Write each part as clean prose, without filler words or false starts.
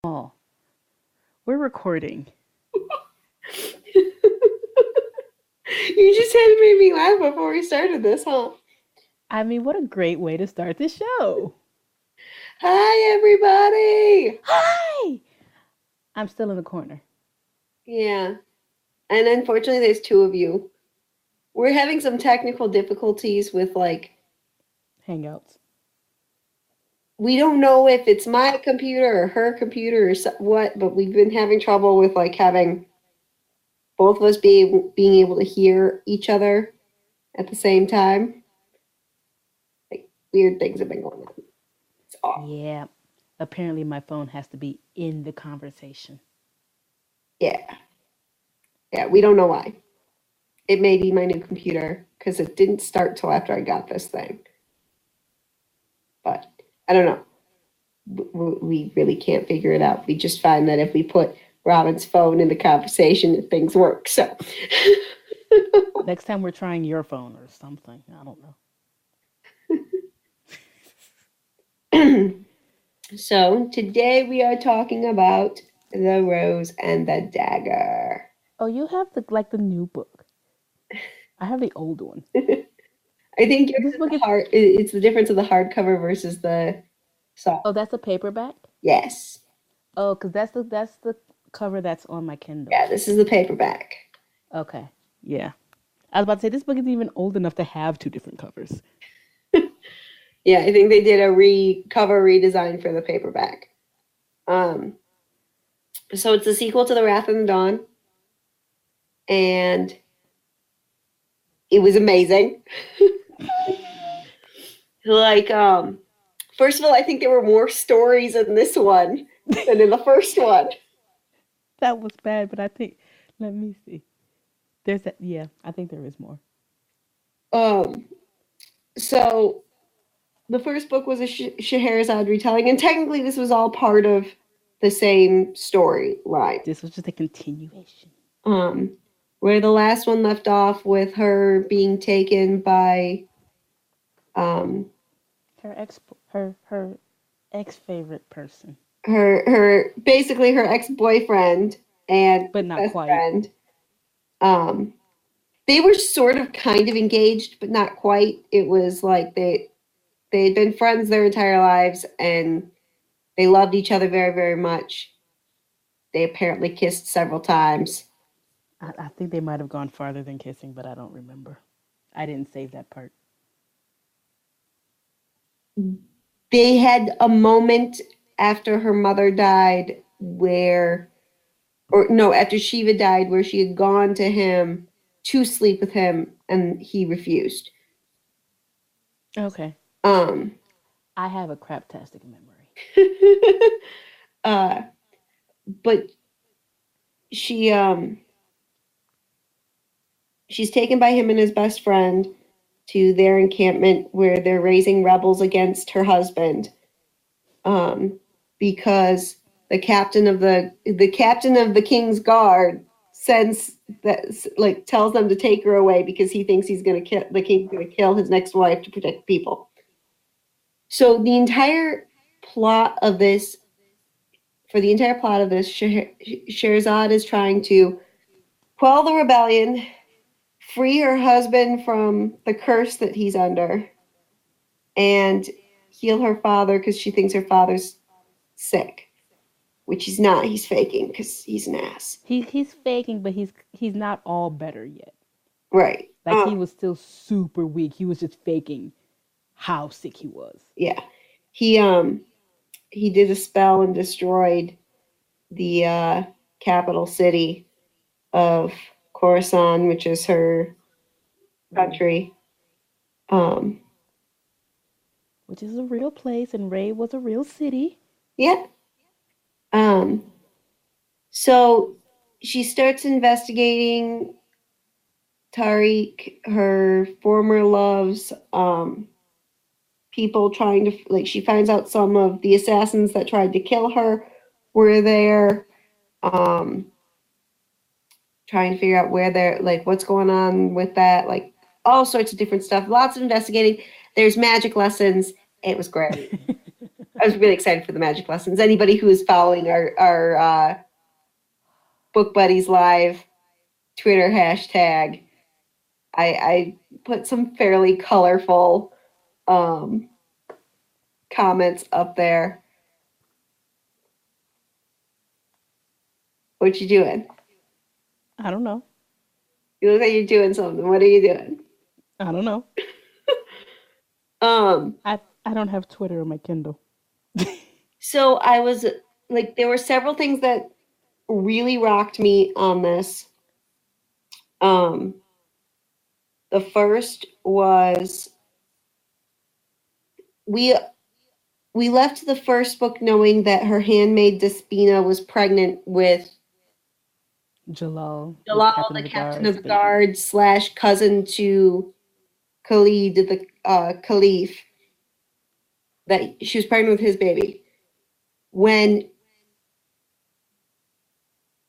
Oh, we're recording. You just had to make me laugh before we started this, huh? I mean, what a great way to start the show. Hi, everybody. Hi! I'm still in the corner. Yeah, and unfortunately, there's two of you. We're having some technical difficulties with Hangouts. we don't know if it's my computer or her computer or what, but we've been having trouble with having both of us being able to hear each other at the same time. Like weird things have been going on. It's off. Yeah. Apparently, my phone has to be in the conversation. Yeah, yeah, we don't know why. It may be my new computer because it didn't start till after I got this thing. But I don't know. We really can't figure it out. We just find that if we put Robyn's phone in the conversation, things work. So, Next time we're trying your phone or something. I don't know. so today we are talking about The Rose and the Dagger. Oh, you have the new book. I have the old one. I think yours This is book the is hard. It's the difference of the hardcover versus the soft. Oh, that's a paperback? Yes. Oh, because that's the cover that's on my Kindle. Yeah, this is the paperback. Okay. Yeah. I was about to say this book isn't even old enough to have two different covers. Yeah, I think they did a cover redesign for the paperback. Um, so it's the sequel to The Wrath and the Dawn, and it was amazing. like, first of all, I think there were more stories in this one than in the first one. That was bad, but I think let me see. There's that. Yeah, I think there is more. Um, so the first book was a Scheherazade retelling, and technically this was all part of the same storyline. This was just a continuation. Um, where the last one left off with her being taken by um, her ex favorite person, her basically her ex-boyfriend and but not best quite. friend. Um, they were sort of kind of engaged, but not quite. It was like they had been friends their entire lives and they loved each other very, very much. They apparently kissed several times. I think they might have gone farther than kissing, but I don't remember. I didn't save that part. They had a moment after her mother died where, or no, after Shiva died, where she had gone to him to sleep with him and he refused. Okay. Um, I have a craptastic memory. uh, but she she's taken by him and his best friend to their encampment where they're raising rebels against her husband, because the captain of the king's guard sends that like tells them to take her away because he thinks he's going to kill the king's going to kill his next wife to protect people. So the entire plot of this for the entire plot of this, Scheherazade is trying to quell the rebellion, free her husband from the curse that he's under, and heal her father because she thinks her father's sick, which he's not. He's faking because he's an ass. He's faking, but he's not all better yet. Right. Like he was still super weak. He was just faking how sick he was. Yeah. He did a spell and destroyed the capital city of Khorasan, which is her country. Which is a real place, and Ray was a real city. Yeah. So she starts investigating Tariq, her former loves, people trying to like. She finds out some of the assassins that tried to kill her were there. Trying to figure out where they're like what's going on with that, like all sorts of different stuff. Lots of investigating. There's magic lessons. It was great. I was really excited for the magic lessons. Anybody who is following our Book Buddies Live Twitter hashtag, I put some fairly colorful comments up there. What you doing? I don't know. You look like you're doing something. What are you doing? I don't know. I don't have Twitter on my Kindle. So I was like, there were several things that really rocked me on this. The first was we left the first book knowing that her handmaid Despina was pregnant with Jalal, the captain of the guard / cousin to Khalid, the Caliph, that she was pregnant with his baby. When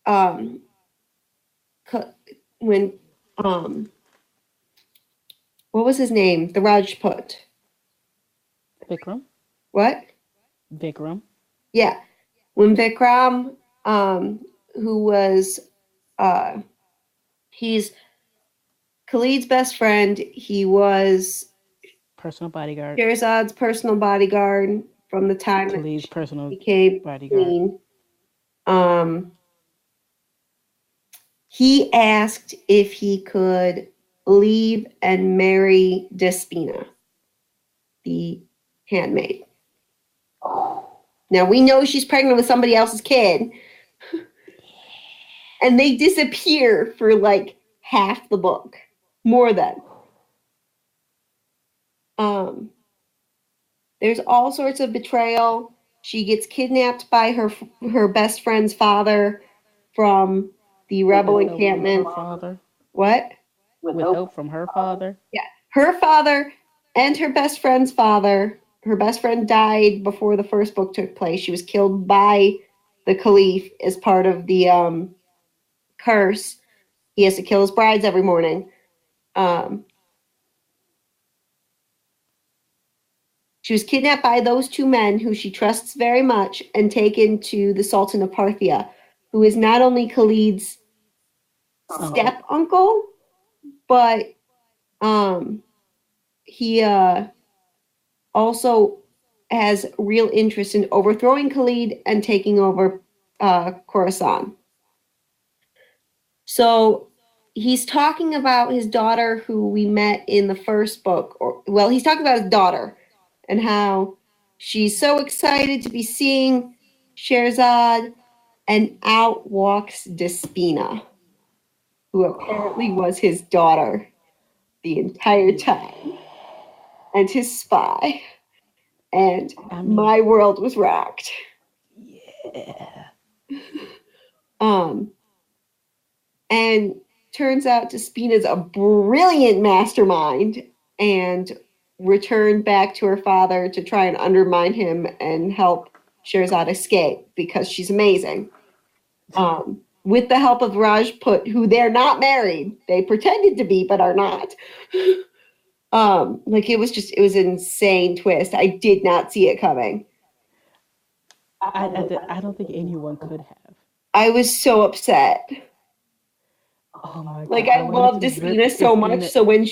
what was his name? The Rajput. Vikram. What? Vikram. Yeah. When Vikram, who was, he's Khalid's best friend. He was personal bodyguard. Sherazad's personal bodyguard from the time Khalid's that personal became bodyguard. queen. He asked if he could leave and marry Despina, the handmaid. Now we know she's pregnant with somebody else's kid. And they disappear for like half the book. More than. There's all sorts of betrayal. She gets kidnapped by her best friend's father from the rebel encampment. Her father. What? With help from her father? Yeah. Her father and her best friend's father. Her best friend died before the first book took place. She was killed by the Caliph as part of the curse. He has to kill his brides every morning. She was kidnapped by those two men who she trusts very much and taken to the Sultan of Parthia, who is not only Khalid's step uncle, but he also has real interest in overthrowing Khalid and taking over Khorasan. So he's talking about his daughter who we met in the first book. He's talking about his daughter and how she's so excited to be seeing Sherazad, and out walks Despina, who apparently was his daughter the entire time, and his spy. And my world was rocked. Yeah. And turns out Despina's a brilliant mastermind and returned back to her father to try and undermine him and help Sherazad escape because she's amazing. With the help of Rajput, who they're not married. They pretended to be, but are not. It was an insane twist. I did not see it coming. I don't think anyone could have. I was so upset. Oh my God. Like, I love Despina so much. So when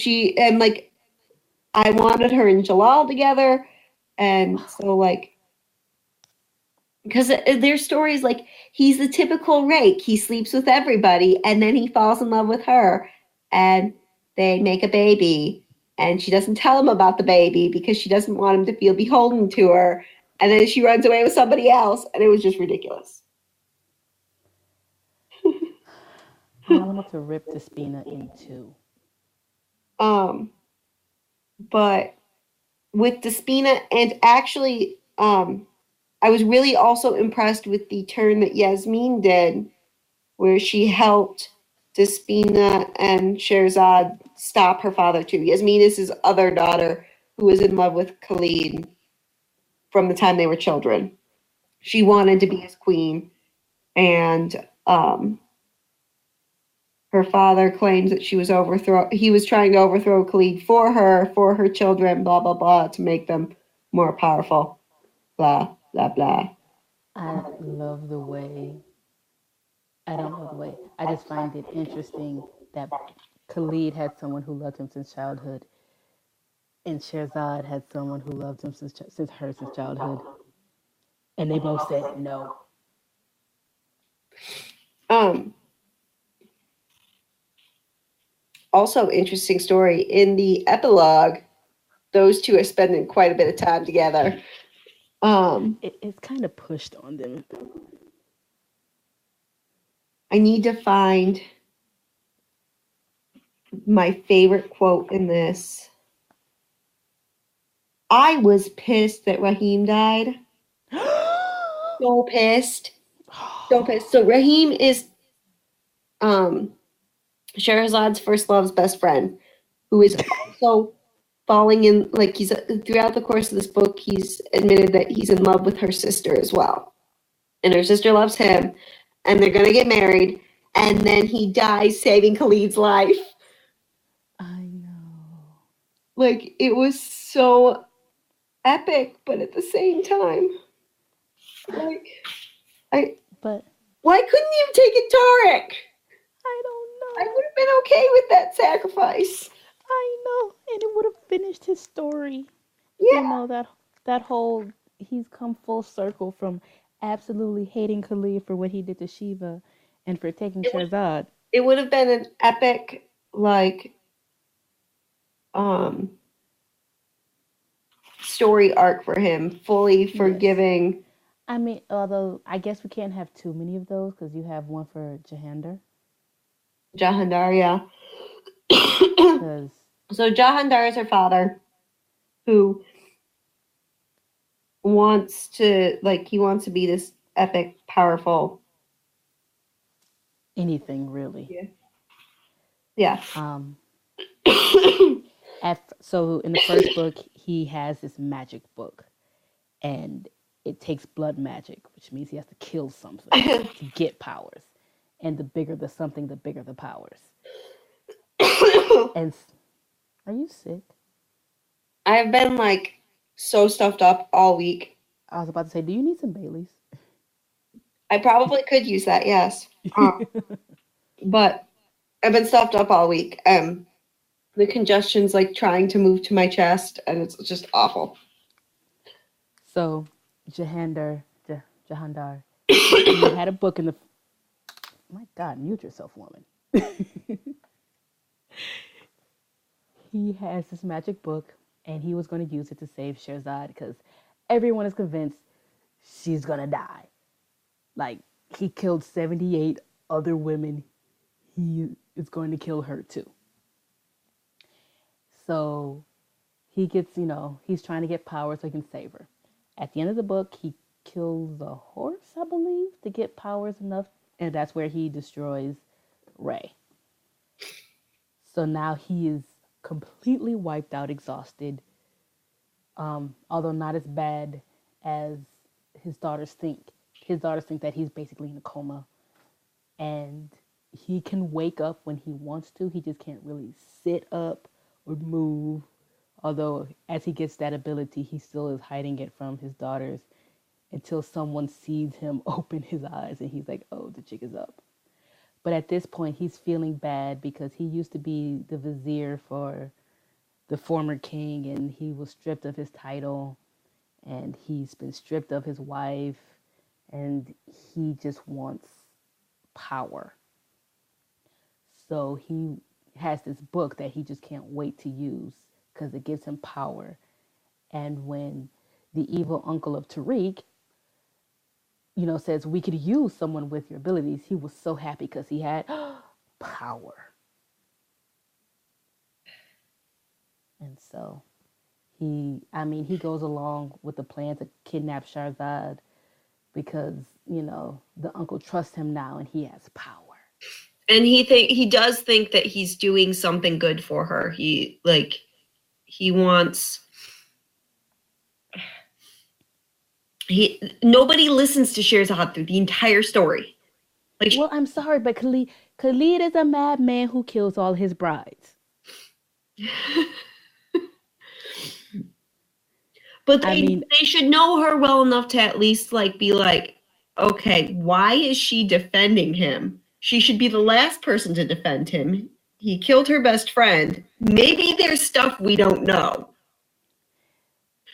I wanted her and Jalal together. And so, because their stories, he's the typical rake. He sleeps with everybody, and then he falls in love with her, and they make a baby. And she doesn't tell him about the baby because she doesn't want him to feel beholden to her. And then she runs away with somebody else, and it was just ridiculous. I wanted to rip Despina in two. But with Despina, and actually, I was really also impressed with the turn that Yasmin did, where she helped Despina and Sherazad stop her father too. Yasmin is his other daughter who was in love with Khalid from the time they were children. She wanted to be his queen, and her father claims that he was trying to overthrow Khalid for her children, blah, blah, blah, to make them more powerful. blah, blah, blah. I love the way, I don't love the way, I just find it interesting that Khalid had someone who loved him since childhood, and Sherzad had someone who loved him since childhood, and they both said no. Um, Also interesting story. In the epilogue, those two are spending quite a bit of time together. It's kind of pushed on them. I need to find my favorite quote in this. I was pissed that Raheem died. So pissed. So pissed. So Raheem is Shahrazad's first love's best friend, who is also falling in, like, he's throughout the course of this book, he's admitted that he's in love with her sister as well. And her sister loves him, and they're gonna get married, and then he dies saving Khalid's life. I know. Like, it was so epic, but at the same time, like, But why couldn't you have taken Tarek? I don't I know. would have been okay with that sacrifice. I know, and it would have finished his story. You Yeah, know that whole, he's come full circle from absolutely hating Khalid for what he did to Shiva, and for taking it would Sherzad. it would have been an epic, like, um story arc for him, fully Yes. forgiving I mean, although I guess we can't have too many of those because you have one for Jahander. Jahandar. Yeah. Because So Jahandar is her father, who wants to, like, he wants to be this epic, powerful. anything really. Yeah. Yeah. Um, so in the first book, he has this magic book, and it takes blood magic, which means he has to kill something to get powers. And the bigger the something, the bigger the powers. And are you sick? I have been, like, so stuffed up all week. I was about to say, do you need some Baileys? I probably could use that, yes. But I've been stuffed up all week. The congestion's, like, trying to move to my chest, and it's just awful. So Jahandar, he had a book in the. My God, mute yourself, woman. He has this magic book, and he was going to use it to save Sherzad because everyone is convinced she's gonna die. Like, he killed 78 other women. He is going to kill her too. So he gets, he's trying to get power so he can save her. At the end of the book, he kills a horse, I believe, to get powers enough. And that's where he destroys Ray. So now he is completely wiped out, exhausted. Although not as bad as his daughters think. His daughters think that he's basically in a coma. And he can wake up when he wants to. He just can't really sit up or move. Although, as he gets that ability, he still is hiding it from his daughters until someone sees him open his eyes and he's like, oh, the jig is up. But at this point, he's feeling bad because he used to be the vizier for the former king, and he was stripped of his title, and he's been stripped of his wife, and he just wants power. So he has this book that he just can't wait to use because it gives him power. And when the evil uncle of Tariq, says we could use someone with your abilities, he was so happy because he had power. And so he goes along with the plan to kidnap Shahrazad because, the uncle trusts him now and he has power. And he does think that he's doing something good for her. He wants nobody listens to Sherzad through the entire story. Like, well, I'm sorry, but Khalid is a madman who kills all his brides. But I mean, they should know her well enough to at least like be like, okay, why is she defending him? She should be the last person to defend him. He killed her best friend. Maybe there's stuff we don't know.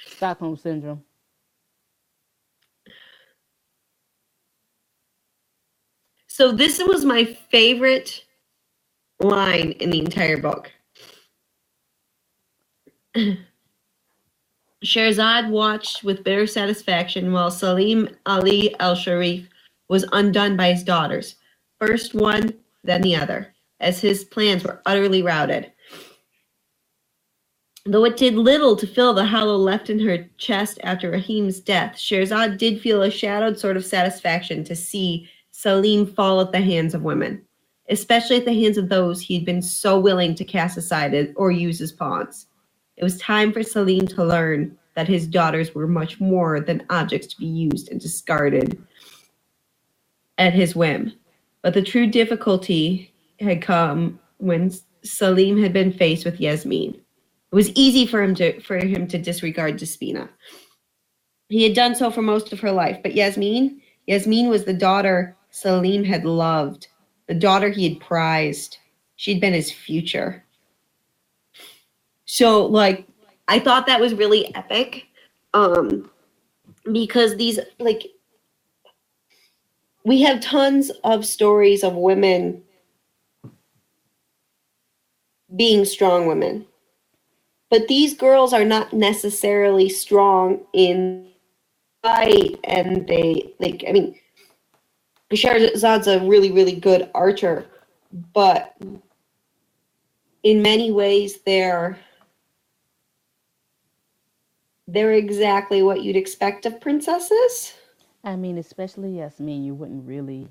Stockholm syndrome. So this was my favorite line in the entire book. Sherzad watched with bitter satisfaction while Salim Ali al-Sharif was undone by his daughters, first one, then the other, as his plans were utterly routed. Though it did little to fill the hollow left in her chest after Rahim's death, Sherzad did feel a shadowed sort of satisfaction to see Salim fall at the hands of women, especially at the hands of those he had been so willing to cast aside or use as pawns. It was time for Salim to learn that his daughters were much more than objects to be used and discarded at his whim. But the true difficulty had come when Salim had been faced with Yasmin. It was easy for him to disregard Despina. He had done so for most of her life, but Yasmin was the daughter Salim had loved, the daughter he had prized. She'd been his future. So, like, I thought that was really epic, because these, like, we have tons of stories of women being strong women. But these girls are not necessarily strong in fight, and they, like, I mean, Shahrazad's a really, really good archer, but in many ways they're exactly what you'd expect of princesses. I mean, especially Yasmin, you wouldn't really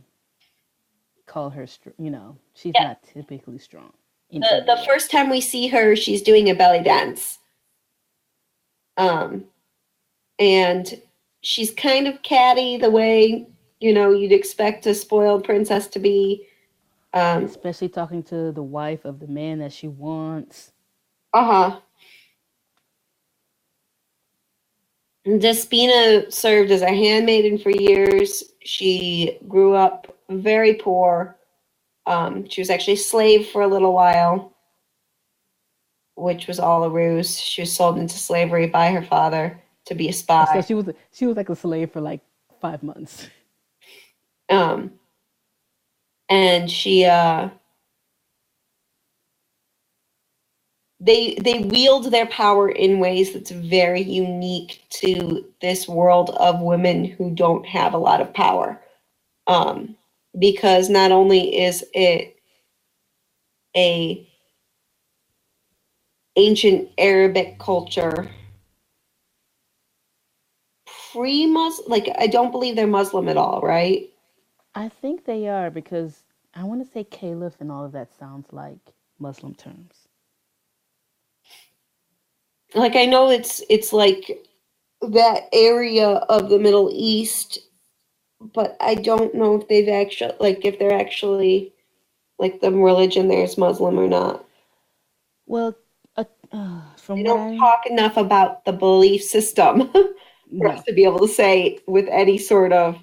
call her, she's Yeah. not typically strong. The first time we see her, she's doing a belly dance. And she's kind of catty the way, you'd expect a spoiled princess to be. Especially talking to the wife of the man that she wants. Uh-huh. Despina served as a handmaiden for years. She grew up very poor. She was actually a slave for a little while, which was all a ruse. She was sold into slavery by her father to be a spy. So she was like a slave for like 5 months. And she they wield their power in ways that's very unique to this world of women who don't have a lot of power. Because not only is it a ancient Arabic culture, pre-Muslim, like, I don't believe they're Muslim at all, right? I think they are, because I want to say caliph and all of that sounds like Muslim terms. Like, I know it's like that area of the Middle East, but I don't know if they've actually, like, if they're actually, like, the religion there is Muslim or not. Well, from They what don't talk enough about the belief system for us to be able to say with any sort of.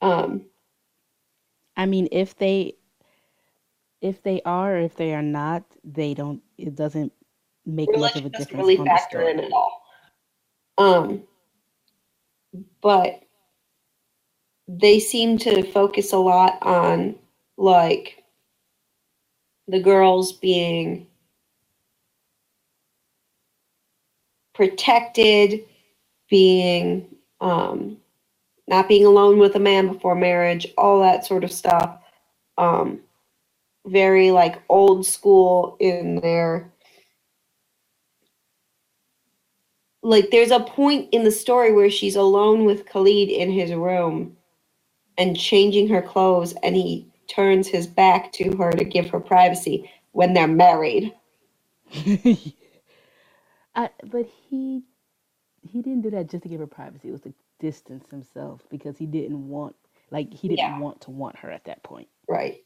I mean, if they are, or if they are not, they don't. It doesn't make much of a difference really on the factor story. in at all. But they seem to focus a lot on, like, the girls being protected, being not being alone with a man before marriage, all that sort of stuff. Very, like, old school in their, like, there's a point in the story where she's alone with Khalid in his room and changing her clothes, and he turns his back to her to give her privacy when they're married. But he didn't do that just to give her privacy. It was to distance himself, because he didn't want to want her at that point. Right.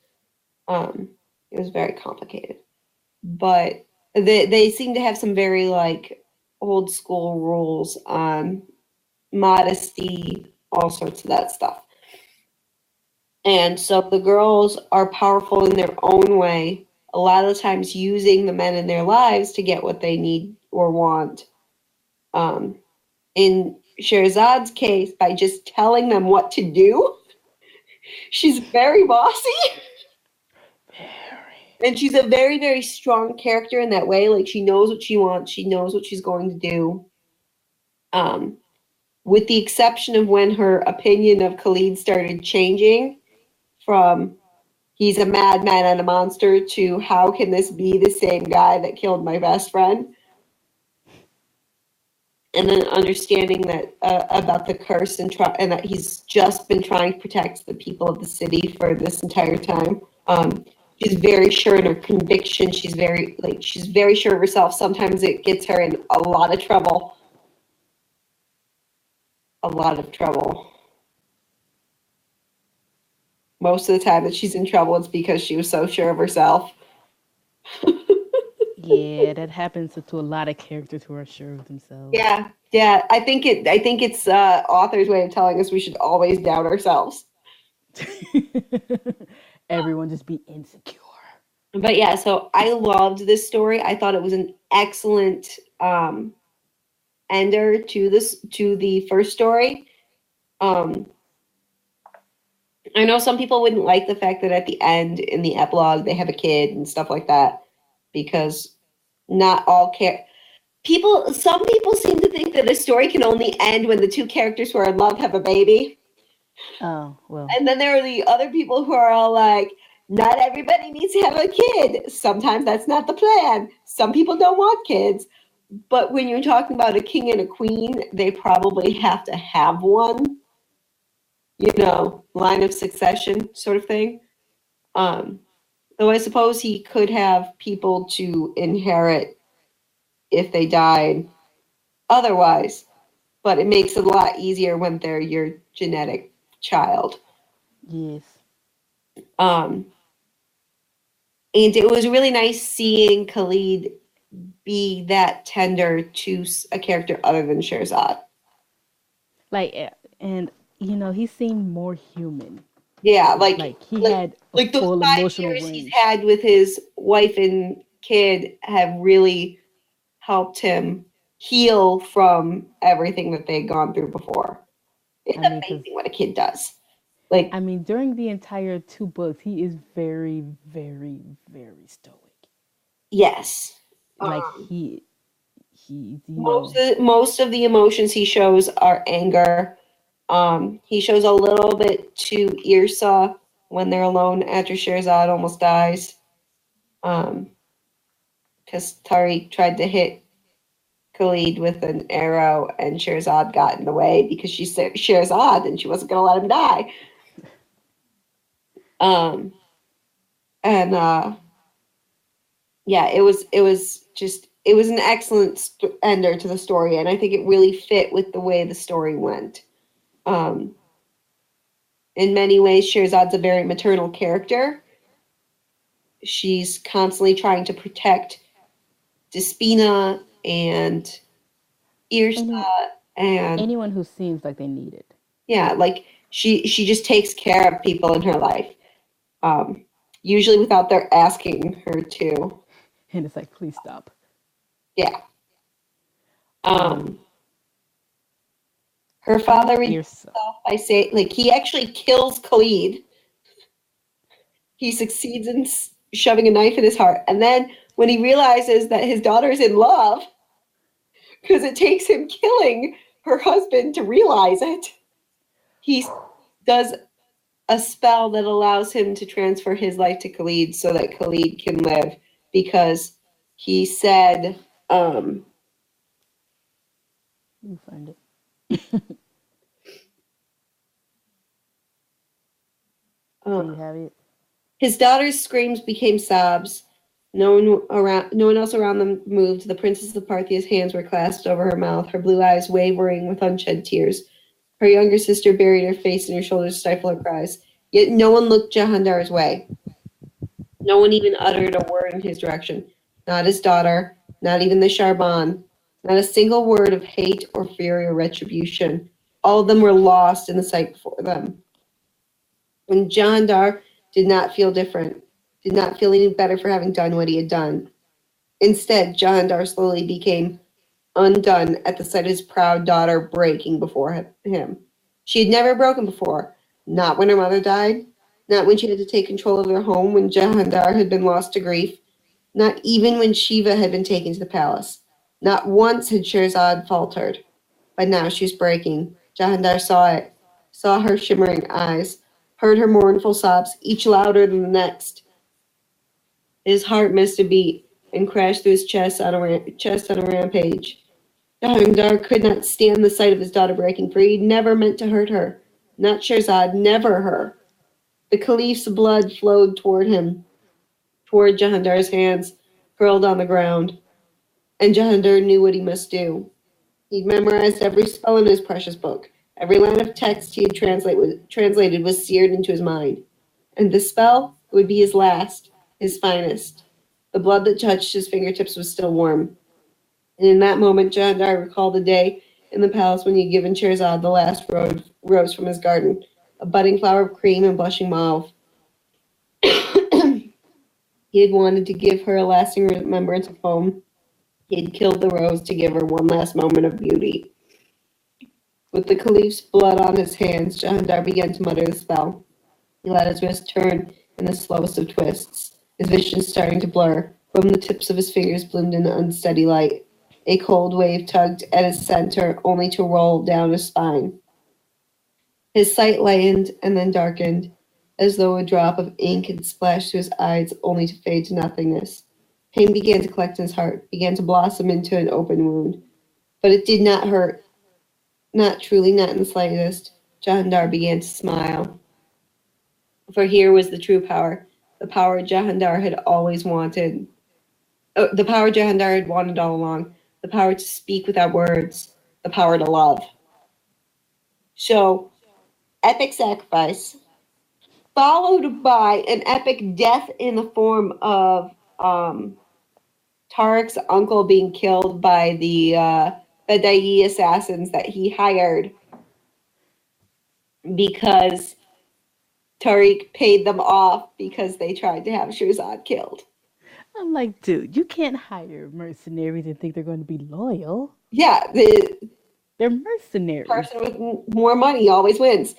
It was very complicated, but they seem to have some very, like, old school rules on modesty, all sorts of that stuff. And so the girls are powerful in their own way, a lot of times using the men in their lives to get what they need or want. In Sherazad's case, by just telling them what to do, she's very bossy. And she's a very, very strong character in that way. Like, she knows what she wants. She knows what she's going to do. With the exception of when her opinion of Khalid started changing from he's a madman and a monster to how can this be the same guy that killed my best friend? And then understanding that about the curse and that he's just been trying to protect the people of the city for this entire time. She's very sure in her conviction. She's very sure of herself. Sometimes it gets her in a lot of trouble. A lot of trouble. Most of the time that she's in trouble, it's because she was so sure of herself. Yeah, that happens to a lot of characters who are sure of themselves. Yeah. I think it's author's way of telling us we should always doubt ourselves. Everyone just be insecure. But yeah, so I loved this story. I thought it was an excellent ender to the first story. I know some people wouldn't like the fact that at the end, in the epilogue, they have a kid and stuff like that, because not all some people seem to think that a story can only end when the two characters who are in love have a baby. Oh, well. And then there are the other people who are all like, not everybody needs to have a kid. Sometimes that's not the plan. Some people don't want kids. But when you're talking about a king and a queen, they probably have to have one. Line of succession sort of thing. Though I suppose he could have people to inherit if they died otherwise. But it makes it a lot easier when they're your genetic child. Yes. And it was really nice seeing Khalid be that tender to a character other than Sherazad. He seemed more human. Yeah, he had a full those 5 emotional years range. He's had with his wife and kid have really helped him heal from everything that they'd gone through before. It's amazing what a kid does. During the entire 2 books, he is very, very, very stoic. Yes. Most of the emotions he shows are anger. He shows a little bit to Yrsa when they're alone after Sherazad almost dies. Because Tariq tried to hit Khalid with an arrow and Sherazad got in the way because she said Sherazad and she wasn't going to let him die. It was an excellent ender to the story, and I think it really fit with the way the story went. In many ways, Sherazad's a very maternal character. She's constantly trying to protect Despina and Yrsa and anyone who seems like they need it. Yeah, she just takes care of people in her life, usually without their asking her to. And it's like, please stop. Yeah. Her father redeems himself by saying, he actually kills Khalid. He succeeds in shoving a knife in his heart. And then when he realizes that his daughter's in love, because it takes him killing her husband to realize it, he does a spell that allows him to transfer his life to Khalid so that Khalid can live. Because he said... You find it. Do you have it? His daughter's screams became sobs. No one else around them moved. The princess of Parthia's hands were clasped over her mouth, her blue eyes wavering with unshed tears. Her younger sister buried her face in her shoulders to stifle her cries. Yet no one looked Jahandar's way. No one even uttered a word in his direction. Not his daughter, not even the Charbon. Not a single word of hate or fury or retribution. All of them were lost in the sight before them. And Jahandar did not feel different, did not feel any better for having done what he had done. Instead, Jahandar slowly became undone at the sight of his proud daughter breaking before him. She had never broken before, not when her mother died, not when she had to take control of their home when Jahandar had been lost to grief, not even when Shiva had been taken to the palace. Not once had Shirzad faltered, but now she was breaking. Jahandar saw it, saw her shimmering eyes, heard her mournful sobs, each louder than the next. His heart missed a beat and crashed through his chest on a rampage. Jahandar could not stand the sight of his daughter breaking free. He never meant to hurt her. Not Shirzad, never her. The Caliph's blood flowed toward him, toward Jahandar's hands, curled on the ground. And Jahandar knew what he must do. He'd memorized every spell in his precious book. Every line of text he had translated was seared into his mind. And this spell would be his last, his finest. The blood that touched his fingertips was still warm. And in that moment, Jahandar recalled the day in the palace when he had given Shirzad the last rose from his garden, a budding flower of cream and blushing mauve. He had wanted to give her a lasting remembrance of home. He had killed the rose to give her one last moment of beauty. With the Caliph's blood on his hands, Jahandar began to mutter the spell. He let his wrist turn in the slowest of twists, his vision starting to blur. From the tips of his fingers bloomed an unsteady light. A cold wave tugged at his center, only to roll down his spine. His sight lightened and then darkened, as though a drop of ink had splashed through his eyes, only to fade to nothingness. Pain began to collect in his heart, began to blossom into an open wound. But it did not hurt, not truly, not in the slightest. Jahandar began to smile. For here was the true power, the power Jahandar had always wanted. The power Jahandar had wanted all along, the power to speak without words, the power to love. So, epic sacrifice, followed by an epic death in the form of Tariq's uncle being killed by the Fedai assassins that he hired because Tariq paid them off because they tried to have Shirzad killed. I'm like, dude, you can't hire mercenaries and think they're going to be loyal. Yeah, the They're mercenaries. person with more money always wins.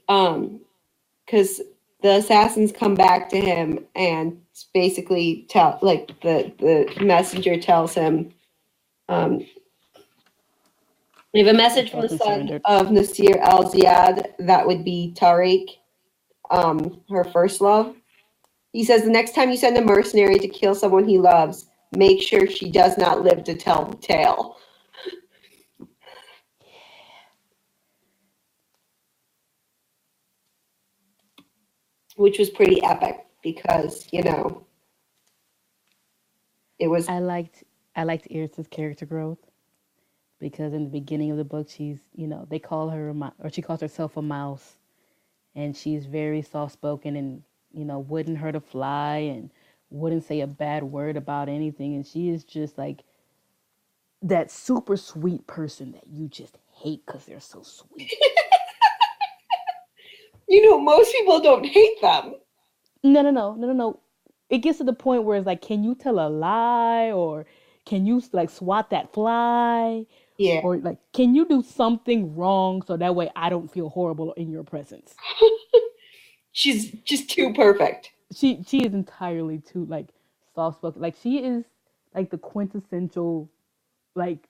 Because the assassins come back to him and basically tell, like the messenger tells him, we have a message from the son of Nasir al Ziyad, that would be Tariq, her first love. He says the next time you send a mercenary to kill someone he loves, make sure she does not live to tell the tale. Which was pretty epic because, you know, it was. I liked Iris' character growth because in the beginning of the book, she's, they call her or she calls herself a mouse, and she's very soft spoken and wouldn't hurt a fly and wouldn't say a bad word about anything, and she is just like that super sweet person that you just hate because they're so sweet. Most people don't hate them. No. It gets to the point where it's like, can you tell a lie, or can you like swat that fly? Yeah. Or like, can you do something wrong so that way I don't feel horrible in your presence? She's just too perfect. She is entirely too like soft spoken. Like she is like the quintessential like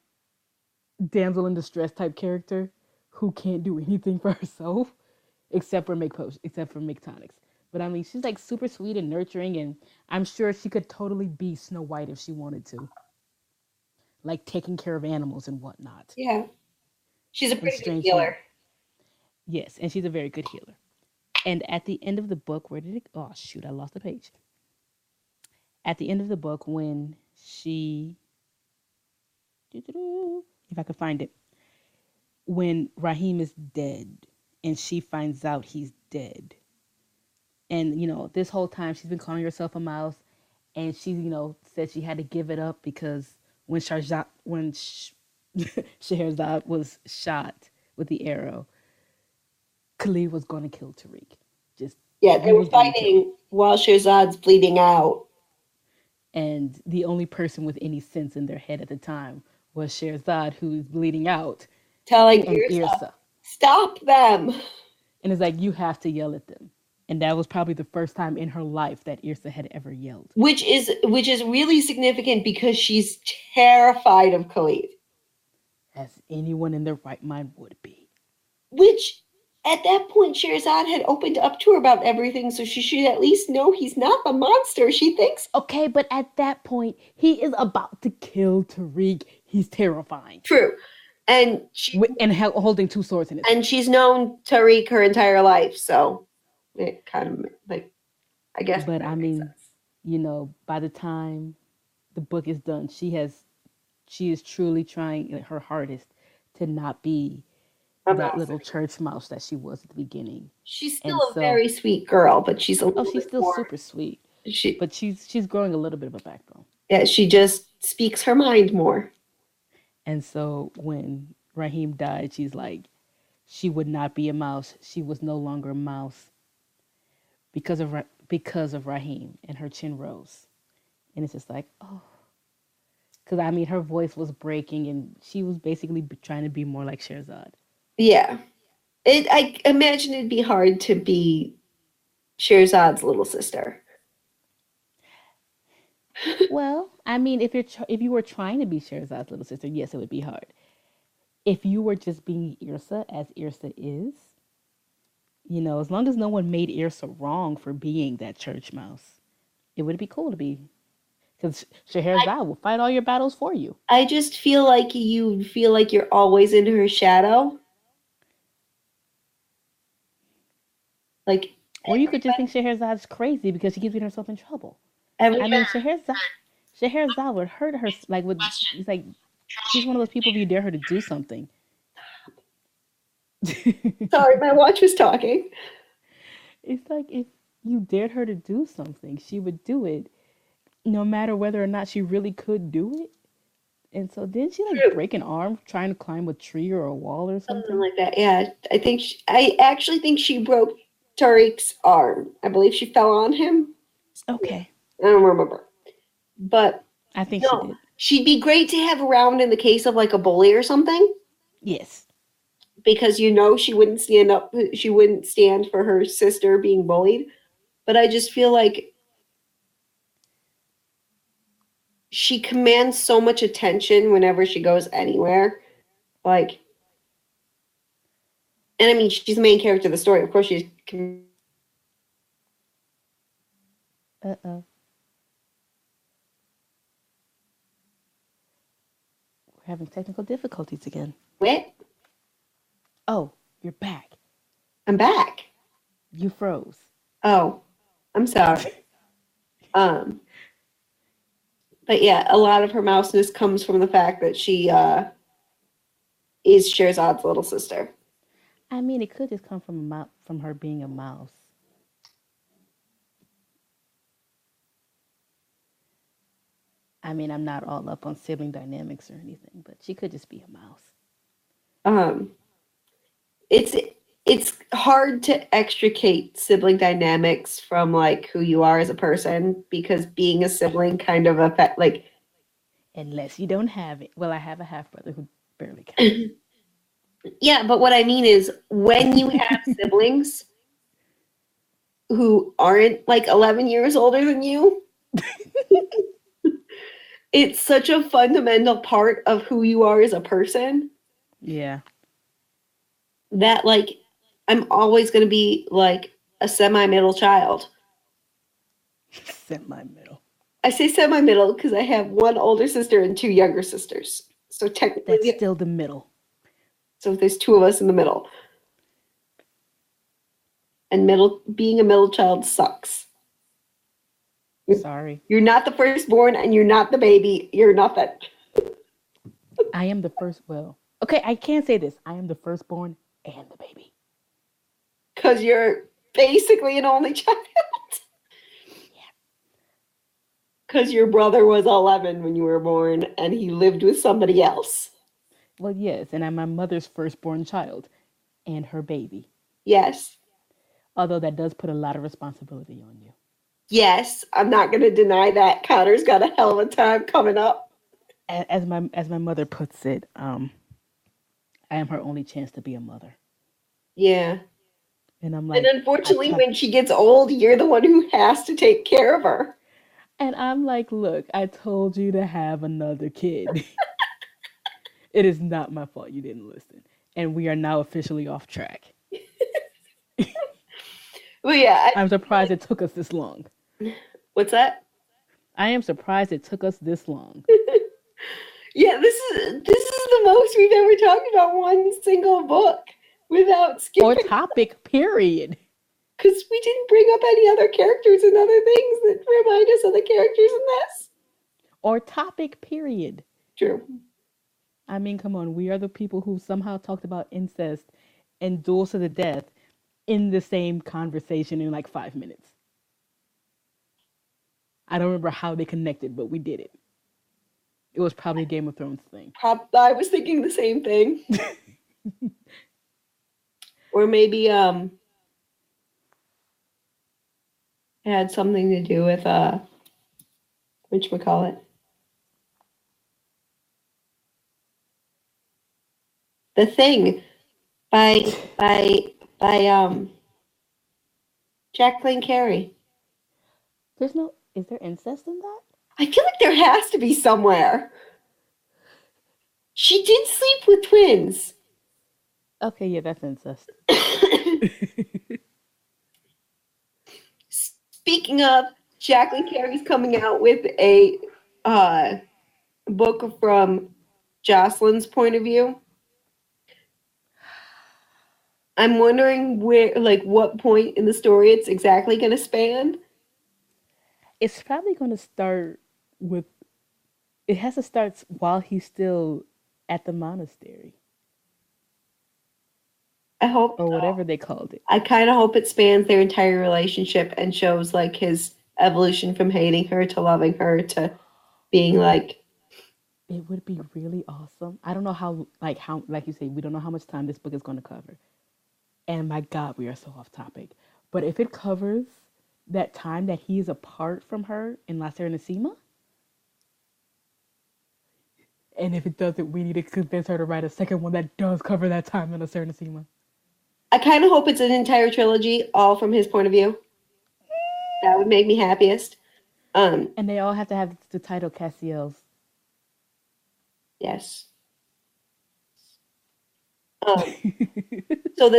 damsel in distress type character who can't do anything for herself except for make potions, except for make tonics. But I mean, she's like super sweet and nurturing, and I'm sure she could totally be Snow White if she wanted to, like taking care of animals and whatnot. Yeah, she's a And pretty good strange healer. Yes, and she's a very good healer. And at the end of the book, where did it? Oh shoot, I lost the page. At the end of the book, when she, if I could find it, when Raheem is dead, and she finds out he's dead, and this whole time she's been calling herself a mouse, and she's said she had to give it up because when Scheherazade was shot with the arrow, Khalid was going to kill Tariq. Just Yeah, they he were was going to kill him. fighting while Shehrazad's bleeding out. And the only person with any sense in their head at the time was Scheherazade, who's bleeding out, Telling and Irsa, Irsa. stop them. And it's like, you have to yell at them. And that was probably the first time in her life that Irsa had ever yelled. Which is really significant because she's terrified of Khalid. As anyone in their right mind would be. Which at that point Sherazad had opened up to her about everything, so she should at least know he's not the monster she thinks. Okay, but at that point, he is about to kill Tariq. He's terrifying. True. And holding two swords in his hand. She's known Tariq her entire life, so it kind of like, I guess. But I mean, you know, by the time the book is done, she is truly trying her hardest to not be that little church mouse that she was at the beginning. She's still a very sweet girl, but she's she's still super sweet. But she's growing a little bit of a backbone. Yeah, she just speaks her mind more. And so when Raheem died, she's like, she would not be a mouse. She was no longer a mouse because of Raheem, and her chin rose. And it's just like, oh. Because, I mean, her voice was breaking, and she was basically trying to be more like Scheherazade. Yeah. I imagine it'd be hard to be Shehrazade's little sister. Well, I mean, if you were trying to be Shehrazade's little sister, yes, it would be hard. If you were just being Irsa, as Irsa is, you know, as long as no one made Irsa wrong for being that church mouse, it would be cool to be. Because Scheherazade will fight all your battles for you. I just feel like you're always in her shadow. Like, or you could just think Scheherazade's crazy because she keeps getting herself in trouble. I mean, Scheherazade would hurt her. It's like she's one of those people. If you dare her to do something. Sorry, my watch was talking. It's like if you dared her to do something, she would do it, no matter whether or not she really could do it. And so didn't she break an arm trying to climb a tree or a wall or something like that? Yeah, I actually think she broke Tariq's arm. I believe she fell on him. Okay. I don't remember. But I think she did. She'd be great to have around in the case of like a bully or something. Yes. Because she wouldn't stand for her sister being bullied. But I just feel like she commands so much attention whenever she goes anywhere. Like, and I mean, she's the main character of the story. Of course, she's. Uh-oh. We're having technical difficulties again. What? Oh, you're back. I'm back. You froze. Oh, I'm sorry. But yeah, a lot of her mouseness comes from the fact that she is Shehrazade's little sister. I mean, it could just come from her being a mouse. I mean, I'm not all up on sibling dynamics or anything, but she could just be a mouse. It's hard to extricate sibling dynamics from like who you are as a person, because being a sibling kind of affect like. Unless you don't have it. Well, I have a half brother who barely counts. Yeah, but what I mean is when you have siblings who aren't like 11 years older than you, it's such a fundamental part of who you are as a person. Yeah. That like I'm always going to be like a semi-middle child. Semi-middle. I say semi-middle because I have one older sister and two younger sisters. So technically that's still the middle. So there's two of us in the middle. And being a middle child sucks. Sorry. You're not the firstborn and you're not the baby. You're not that. I am the first. Well, okay, I can't say this. I am the firstborn and the baby. Because you're basically an only child. Because your brother was 11 when you were born and he lived with somebody else. Well, yes, and I'm my mother's firstborn child and her baby. Yes. Although that does put a lot of responsibility on you. Yes, I'm not going to deny that. Connor's got a hell of a time coming up. As my mother puts it, I am her only chance to be a mother. Yeah. And I'm And like, I unfortunately, try, when she gets old, you're the one who has to take care of her. and I'm like, look, I told you to have another kid. It is not my fault you didn't listen. And we are now officially off track. Well, yeah. I'm surprised it took us this long. What's that? I am surprised it took us this long. Yeah, this is the most we've ever talked about one single book without Or skipping. topic, period. Because we didn't bring up any other characters and other things that remind us of the characters in this. Or topic, period. True. I mean, come on. We are the people who somehow talked about incest and duels to the death in the same conversation in like 5 minutes. I don't remember how they connected, but we did it. It was probably a Game of Thrones thing. I was thinking the same thing. Or maybe it had something to do with whatchamacallit? The Thing by by Jacqueline Carey. Is there incest in that? I feel like there has to be somewhere. She did sleep with twins. Okay, yeah, that's incest. Speaking of, Jacqueline Carey's coming out with a book from Jocelyn's point of view. I'm wondering what point in the story it's exactly going to span. It's probably going to start with. It has to start while he's still at the monastery. I hope Or so. whatever they called it. I kind of hope it spans their entire relationship and shows like his evolution from hating her to loving her to being like. It would be really awesome. I don't know how like you say, we don't know how much time this book is going to cover. And my God, we are so off topic. But if it covers that time that he is apart from her in La Serenissima, and if it doesn't, we need to convince her to write a second one that does cover that time in La Serenissima. I kind of hope it's an entire trilogy, all from his point of view. That would make me happiest. And they all have to have the title Cassiel's. Yes. So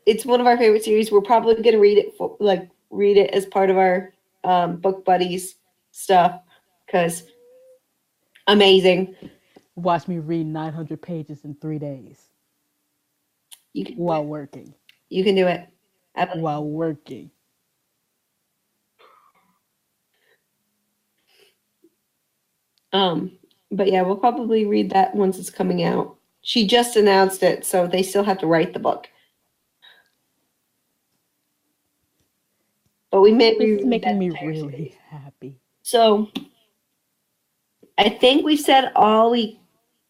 it's one of our favorite series. We're probably going to read it as part of our book buddies stuff because amazing. Watch me read 900 pages in 3 days. While working. You can do it. While working. But yeah, we'll probably read that once it's coming out. She just announced it, so they still have to write the book. But we may This is making me really happy. So I think we've said all we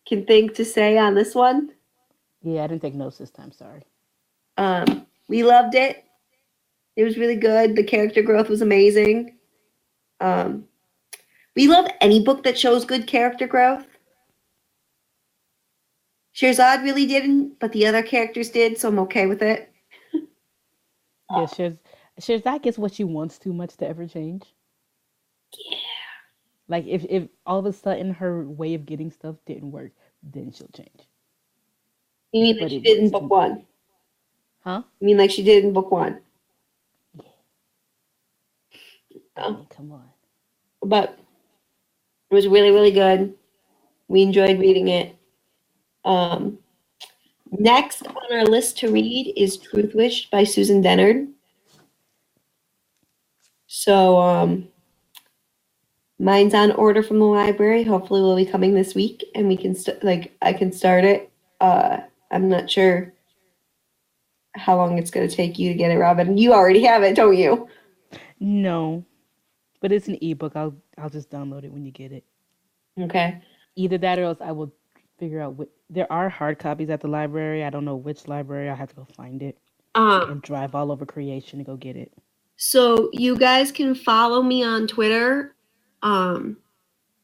can think to say on this one. Yeah, I didn't take notes this time, sorry. We loved it. It was really good. The character growth was amazing. We love any book that shows good character growth. Sherzad really didn't, but the other characters did, so I'm okay with it. Yeah, Sherzad gets what she wants too much to ever change. Yeah. Like if all of a sudden her way of getting stuff didn't work, then she'll change. You mean like she did in book one? Huh? You mean like she did in book one? Yeah. I mean, come on. But it was really, really good. We enjoyed reading it. Next on our list to read is Truth Wish by Susan Dennard. So mine's on order from the library. Hopefully will be coming this week and we can I can start it. I'm not sure how long it's going to take you to get it, Robyn. You already have it, don't you? No. But it's an ebook. I'll just download it when you get it. Okay. Either that or else I will figure out what. There are hard copies at the library. I don't know which library. I'll have to go find it and Um, drive all over Creation to go get it. so you guys can follow me on Twitter. Um,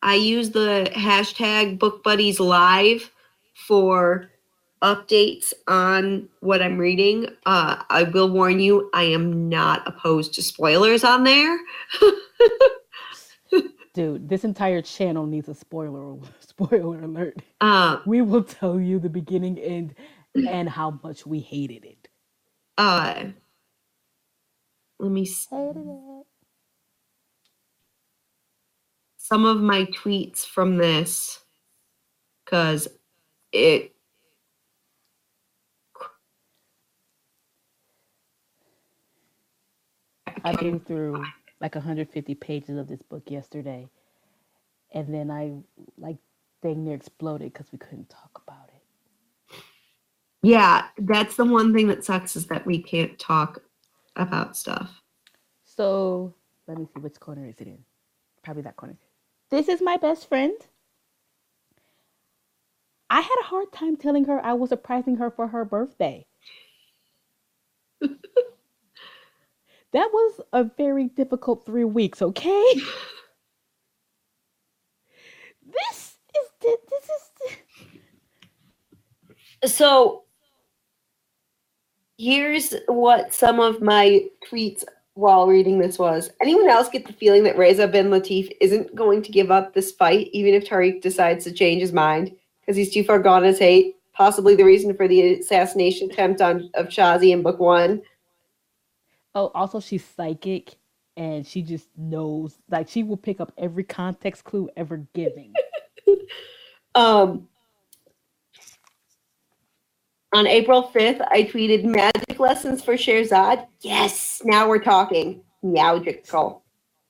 I use the hashtag Book Buddies Live for updates on what I'm reading. I will warn you, I am not opposed to spoilers on there. Dude, this entire channel needs a spoiler alert. Uh, We will tell you the beginning, end, and how much we hated it. uh, let me see Hated it. some of my tweets from this because it. I blew through like 150 pages of this book yesterday, and then I like dang near exploded because we couldn't talk about it. Yeah, that's the one thing that sucks is that we can't talk about stuff. So let me see, which corner is it in? Probably that corner. This is my best friend. I had a hard time telling her I was surprising her for her birthday. That was a very difficult 3 weeks, okay? This is So here's what some of my tweets while reading this was. Anyone else get the feeling that Reza bin Latif isn't going to give up this fight, even if Tariq decides to change his mind? Because he's too far gone in his hate. Possibly the reason for the assassination attempt of Shazi in book 1. Oh, also she's psychic and she just knows, like she will pick up every context clue ever given. On April 5th, I tweeted magic lessons for Sherzad. Yes, now we're talking. Meowgical.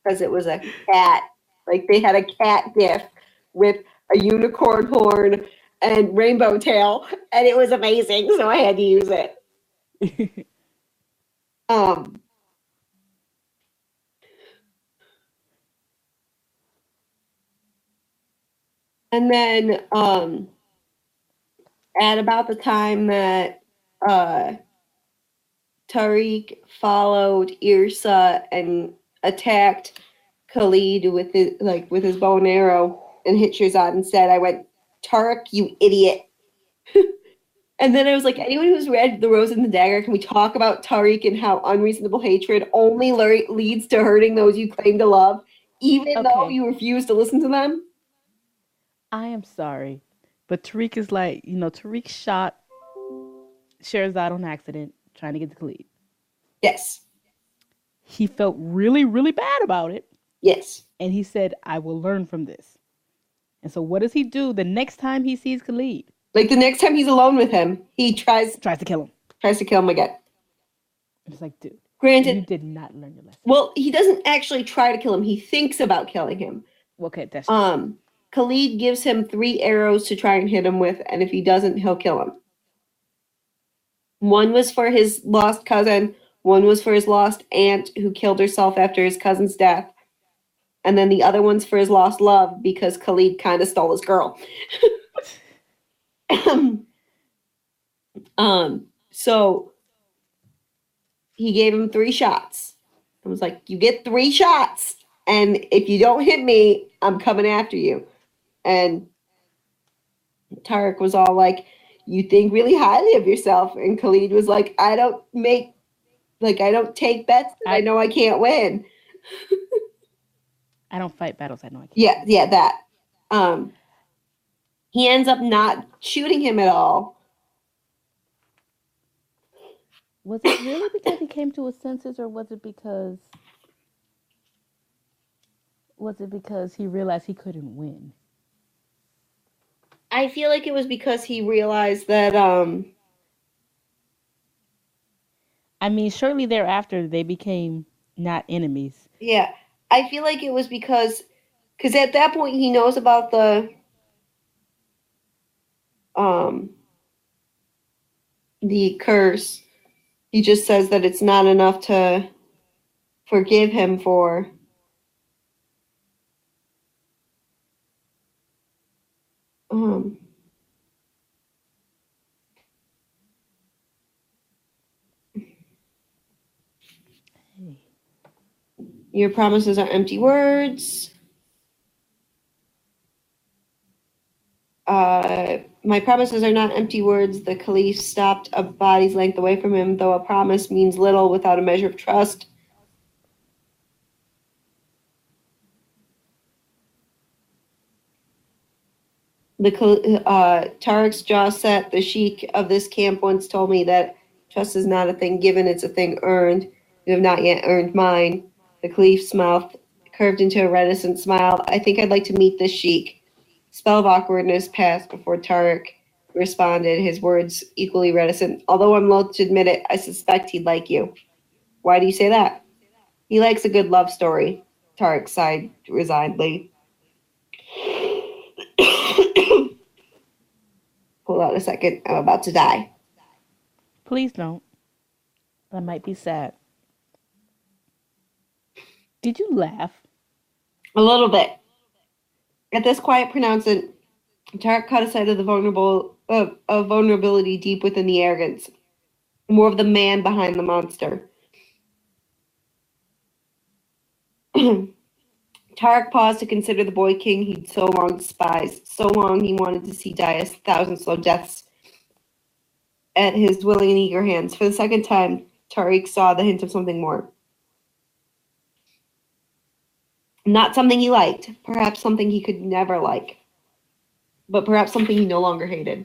Because it was a cat. Like they had a cat gif with a unicorn horn and rainbow tail, and it was amazing, so I had to use it. And then at about the time that Tariq followed Irsa and attacked Khalid with his bow and arrow and hit Shirzad instead, I went, Tariq, you idiot. And then I was like, anyone who's read The Rose and the Dagger, can we talk about Tariq and how unreasonable hatred only leads to hurting those you claim to love, even though you refuse to listen to them? I am sorry, but Tariq is like, Tariq shot Sherzad on accident trying to get the Khalid. Yes. He felt really, really bad about it. Yes. And he said, I will learn from this. And so what does he do the next time he sees Khalid? Like the next time he's alone with him, he tries to kill him. Tries to kill him again. It's like, dude, granted, you did not learn your lesson. Well, he doesn't actually try to kill him. He thinks about killing him. Okay, that's Khalid gives him 3 arrows to try and hit him with, and if he doesn't, he'll kill him. One was for his lost cousin, one was for his lost aunt who killed herself after his cousin's death, and then the other one's for his lost love because Khalid kind of stole his girl. So he gave him 3 shots. I was like, you get 3 shots, and if you don't hit me, I'm coming after you. And Tariq was all like, you think really highly of yourself. And Khalid was like, I don't take bets that I know I can't win. I don't fight battles I know I can't. Yeah, that. He ends up not shooting him at all. Was it really because he came to his senses, or was it because he realized he couldn't win? I feel like it was because he realized that I mean, shortly thereafter they became not enemies. Yeah. I feel like it was because at that point he knows about the curse. He just says that it's not enough to forgive him for Um, Hey. Your promises are empty words. My promises are not empty words. The caliph stopped a body's length away from him, though a promise means little without a measure of trust. Tarek's jaw set. The sheik of this camp once told me that trust is not a thing given, it's a thing earned. You have not yet earned mine. The caliph's mouth curved into a reticent smile. I think I'd like to meet this sheik. Spell of awkwardness passed before Tarek responded, his words equally reticent. Although I'm loath to admit it, I suspect he'd like you. Why do you say that? He likes a good love story. Tarek sighed resignedly. Hold on a second. I'm about to die. Please don't. I might be sad. Did you laugh? A little bit. At this quiet pronouncement, Tarek caught a sight of the vulnerability deep within the arrogance, more of the man behind the monster. Tarek paused to consider the boy king he'd so long despised. So long he wanted to see die a thousand slow deaths at his willing and eager hands. For the second time, Tarek saw the hint of something more. Not something he liked, perhaps something he could never like, but perhaps something he no longer hated.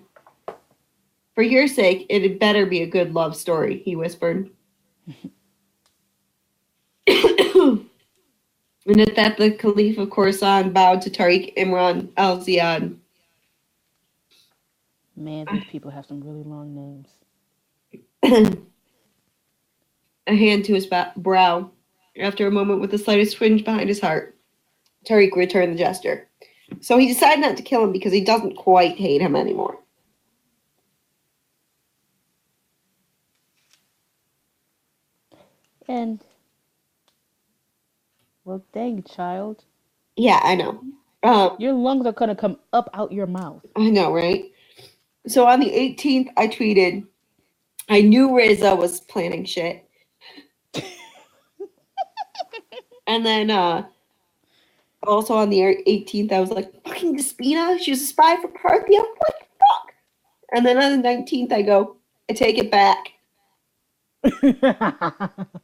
For your sake, it had better be a good love story, he whispered. And at that, the Caliph of Khorasan bowed to Tariq Imran al-Ziyad. Man, these people have some really long names. A hand to his brow. After a moment with the slightest twinge behind his heart, Tariq returned the gesture. So he decided not to kill him because he doesn't quite hate him anymore. And, well, dang, child. Yeah, I know. Your lungs are going to come up out your mouth. I know, right? So on the 18th, I tweeted, I knew Reza was planning shit. And then also on the 18th, I was like, fucking Despina, she was a spy for Parthia. What the fuck? And then on the 19th, I go, I take it back.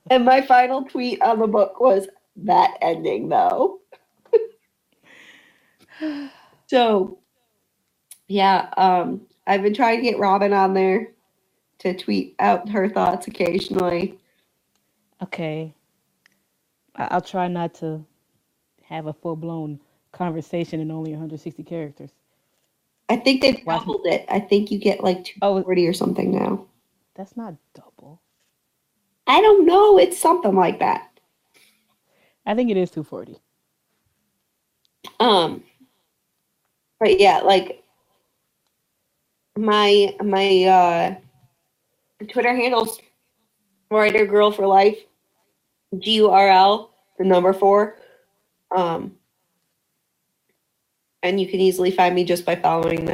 And my final tweet on the book was that ending, though. So, yeah, I've been trying to get Robyn on there to tweet out her thoughts occasionally. Okay. I'll try not to have a full blown conversation in only 160 characters. I think they've Watch. doubled it. I think you get like Oh, 240 or something now. that's not double. I don't know. It's something like that. I think it is 240. But yeah, like my Twitter handle's Writer Girl for Life, GURL, the number 4. And you can easily find me just by following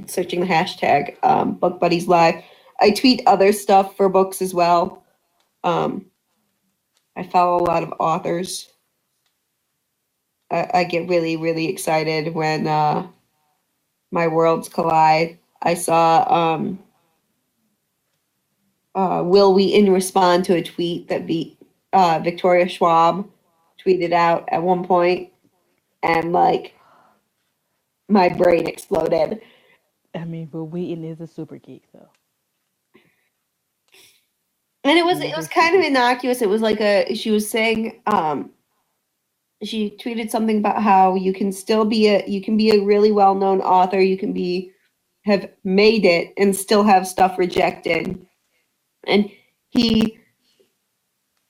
searching the hashtag Book Buddies Live. I tweet other stuff for books as well. I follow a lot of authors. I get really, really excited when my worlds collide. I saw Will Wheaton respond to a tweet that Victoria Schwab tweeted out at one point, and like my brain exploded. I mean, but Wheaton is a super geek, though. And it was kind of innocuous. It was like she was saying she tweeted something about how you can be a really well-known author, you can have made it and still have stuff rejected. And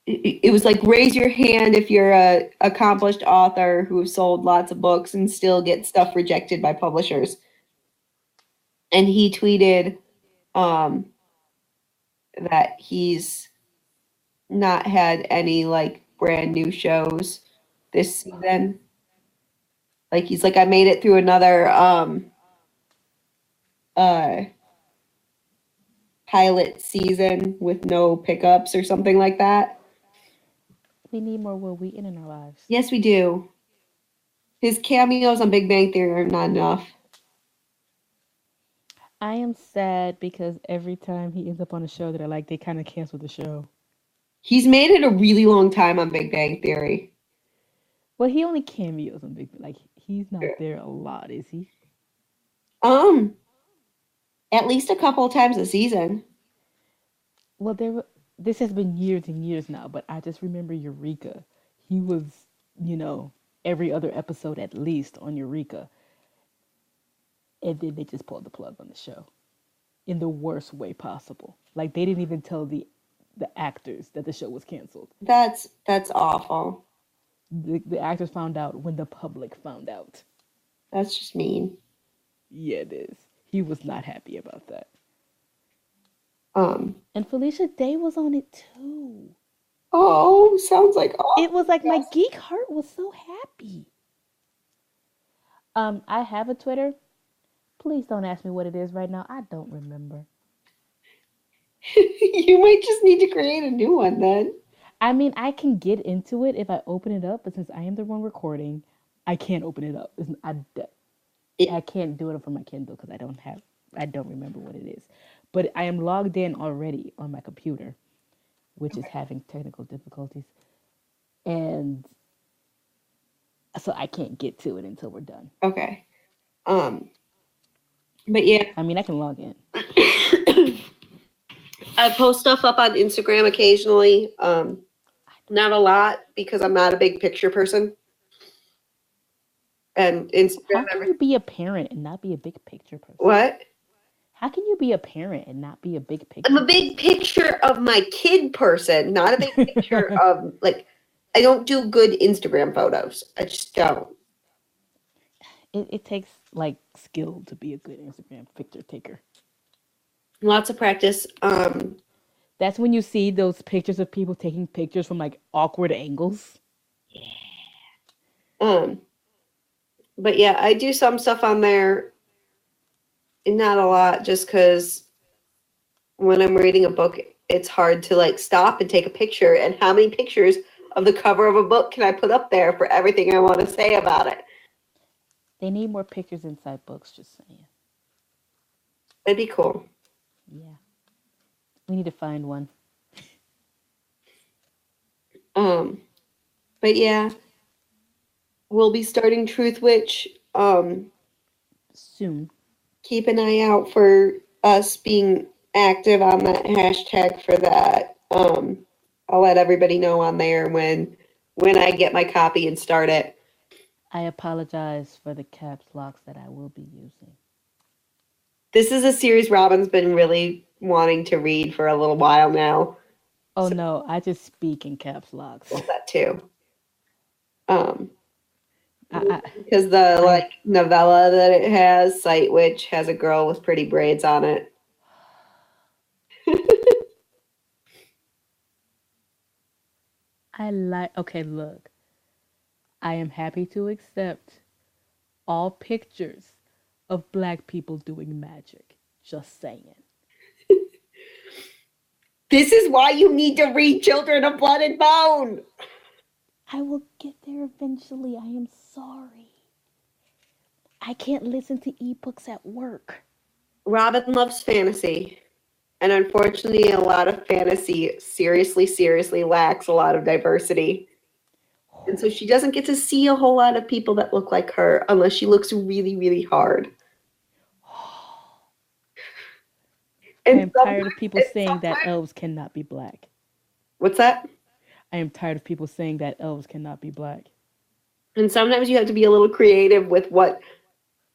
it was like, raise your hand if you're a accomplished author who sold lots of books and still get stuff rejected by publishers. And he tweeted that he's not had any like brand new shows this season. Like he's like, I made it through another uh pilot season with no pickups or something like that. We need more Will Wheaton in our lives. Yes, we do. His cameos on Big Bang Theory are not enough. I am sad because every time he ends up on a show that I like, they kind of cancel the show. He's made it a really long time on Big Bang Theory. Well, he only cameos on Big Bang. Like he's not there a lot, is he? Um, at least a couple of times a season. Well, this has been years and years now, but I just remember Eureka. He was, you know, every other episode at least on Eureka, and then they just pulled the plug on the show in the worst way possible. Like they didn't even tell the actors that the show was canceled. That's awful. The actors found out when the public found out. That's just mean. Yeah, it is. He was not happy about that. Um, And Felicia Day was on it too. oh, sounds like It was like my yes. geek heart was so happy. I have a Twitter. Please don't ask me what it is right now. I don't remember. You might just need to create a new one then. I mean, I can get into it if I open it up, but since I am the one recording, I can't open it up. I can't do it from my Kindle because I don't remember what it is. But I am logged in already on my computer, which is having technical difficulties. And so I can't get to it until we're done. Okay. But yeah. I mean, I can log in. I post stuff up on Instagram occasionally. Not a lot because I'm not a big picture person. And Instagram. How can you be a parent and not be a big picture person? What? How can you be a parent and not be a big picture? I'm a big picture of my kid person, not a big picture of like. I don't do good Instagram photos. I just don't. It takes like skill to be a good Instagram picture taker. Lots of practice. That's when you see those pictures of people taking pictures from like awkward angles. But yeah, I do some stuff on there. Not a lot, just because when I'm reading a book, it's hard to like stop and take a picture. And how many pictures of the cover of a book can I put up there for everything I want to say about it? They need more pictures inside books, just saying. That'd be cool. Yeah. We need to find one. But yeah, we'll be starting Truth Witch. Soon. Keep an eye out for us being active on that hashtag for that. I'll let everybody know on there when I get my copy and start it. I apologize for the caps locks that I will be using. This is a series Robyn's been really wanting to read for a little while now. Oh no, I just speak in caps locks. Well, that too. Because the novella that it has, Sight Witch, has a girl with pretty braids on it. Okay, look. I am happy to accept all pictures of black people doing magic. Just saying. This is why you need to read Children of Blood and Bone. I will get there eventually. I am sorry. I can't listen to ebooks at work. Robyn loves fantasy. And unfortunately, a lot of fantasy seriously lacks a lot of diversity. And so she doesn't get to see a whole lot of people that look like her unless she looks really hard. I am tired of people saying that elves cannot be black. What's that? I am tired of people saying that elves cannot be black. And sometimes you have to be a little creative with what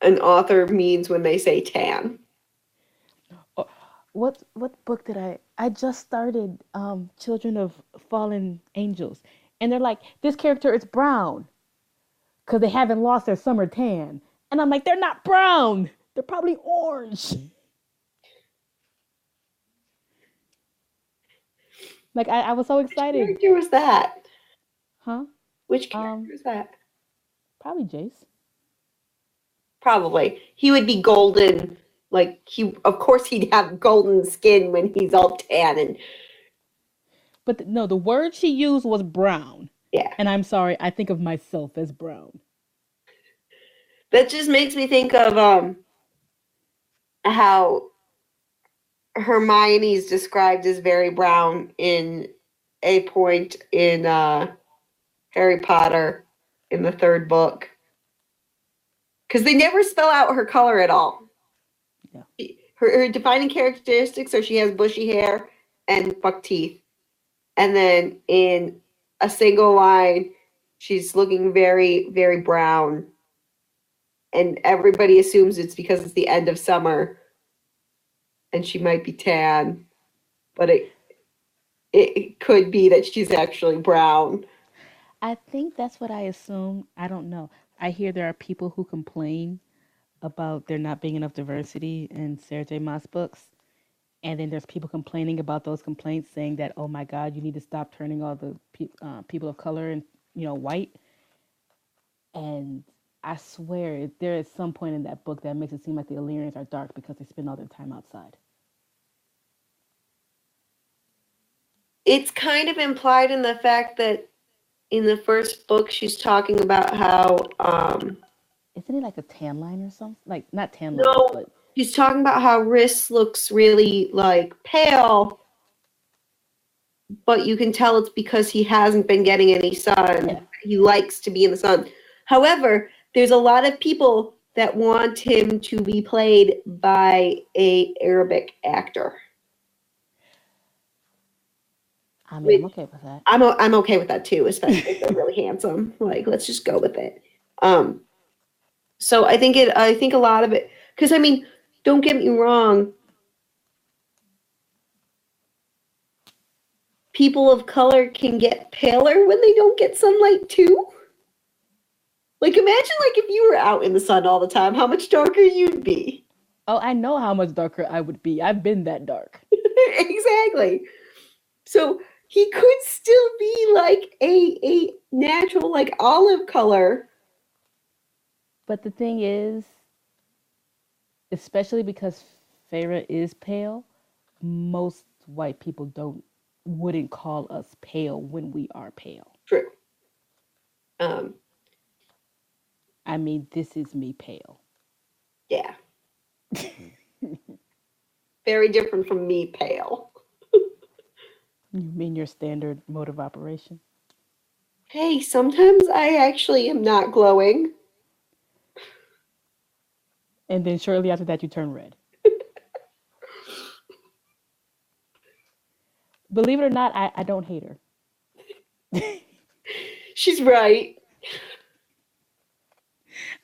an author means when they say tan. What book did I just started Children of Fallen Angels, and they're like, this character is brown because they haven't lost their summer tan. And I'm like, they're not brown. They're probably orange. Like, I was so excited. Which character was that? Huh? Which character was that? Probably Jace. Probably. He would be golden. Like, of course, he'd have golden skin when he's all tan. And But no, the word she used was brown. yeah, And I'm sorry, I think of myself as brown. that just makes me think of how Hermione's described as very brown in a point in Harry Potter in the third book. Because they never spell out her color at all. Yeah. Her defining characteristics are she has bushy hair and buck teeth. And then in a single line, she's looking very, very brown. And everybody assumes it's because it's the end of summer and she might be tan. But it could be that she's actually brown. I think that's what I assume. I don't know. I hear there are people who complain about there not being enough diversity in Sarah J. Maas books. And then there's people complaining about those complaints, saying that, oh my God, you need to stop turning all the people of color and white. And I swear there is some point in that book that makes it seem like the Illyrians are dark because they spend all their time outside. It's kind of implied in the fact that in the first book she's talking about how Isn't it like a tan line or something? Like not tan lines, no, but she's talking about how Riss looks really like pale, but you can tell it's because he hasn't been getting any sun. yeah. He likes to be in the sun. However, there's a lot of people that want him to be played by a Arabic actor. I mean, I'm okay with that. I'm okay with that too, especially if they're really handsome. Like, let's just go with it. So I think a lot of it, because I mean, don't get me wrong, people of color can get paler when they don't get sunlight too. Like, imagine like if you were out in the sun all the time, how much darker you'd be. Oh, I know how much darker I would be. I've been that dark. Exactly. So he could still be like a natural like olive color. But the thing is, especially because Farah is pale, most white people wouldn't call us pale when we are pale. True. Um, I mean, this is me pale. yeah. Very different from me pale. You mean your standard mode of operation? Hey, sometimes I actually am not glowing. And then shortly after that, you turn red. Believe it or not, I don't hate her. She's right.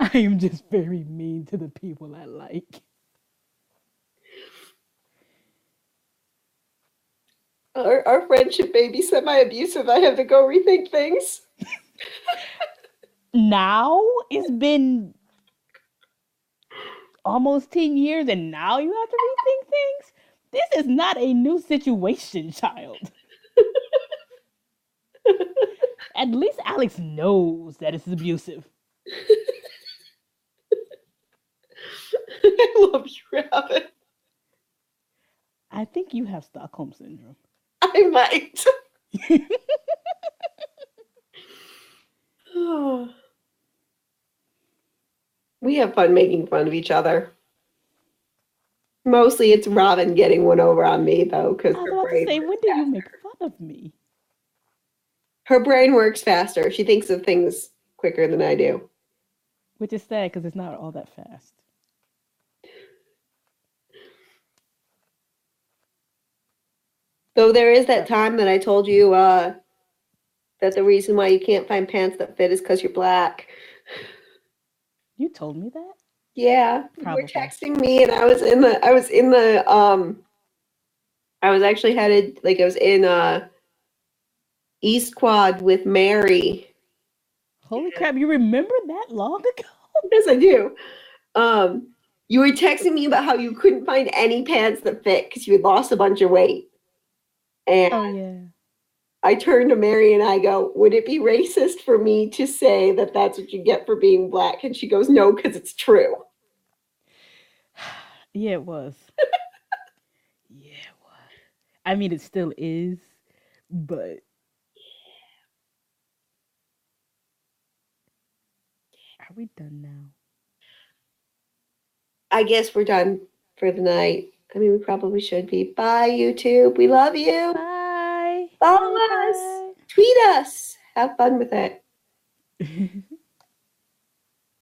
I am just very mean to the people I like. Our friendship may be semi-abusive. I have to go rethink things. Now it's been almost 10 years and now you have to rethink things? This is not a new situation, child. At least Alex knows that it's abusive. I love you, Robyn. I think you have Stockholm Syndrome. I might. Oh. We have fun making fun of each other. Mostly it's Robyn getting one over on me, though, because I was about to say, when do you make fun of me? Her brain works faster. She thinks of things quicker than I do. Which is sad because it's not all that fast. Though there is that time that I told you that the reason why you can't find pants that fit is because you're black. You told me that? Yeah, Probably. you were texting me, and I was actually headed, like I was in East Quad with Mary. Holy crap, you remember that long ago? Yes, I do. You were texting me about how you couldn't find any pants that fit because you had lost a bunch of weight. And Oh, yeah. I turned to Mary and I go, would it be racist for me to say that that's what you get for being black? And she goes, no, because it's true. Yeah, it was. Yeah, it was. I mean, it still is, but are we done now? I guess we're done for the night. I mean, we probably should be. Bye, YouTube. We love you. Bye. Follow Bye us. bye. Tweet us. Have fun with it.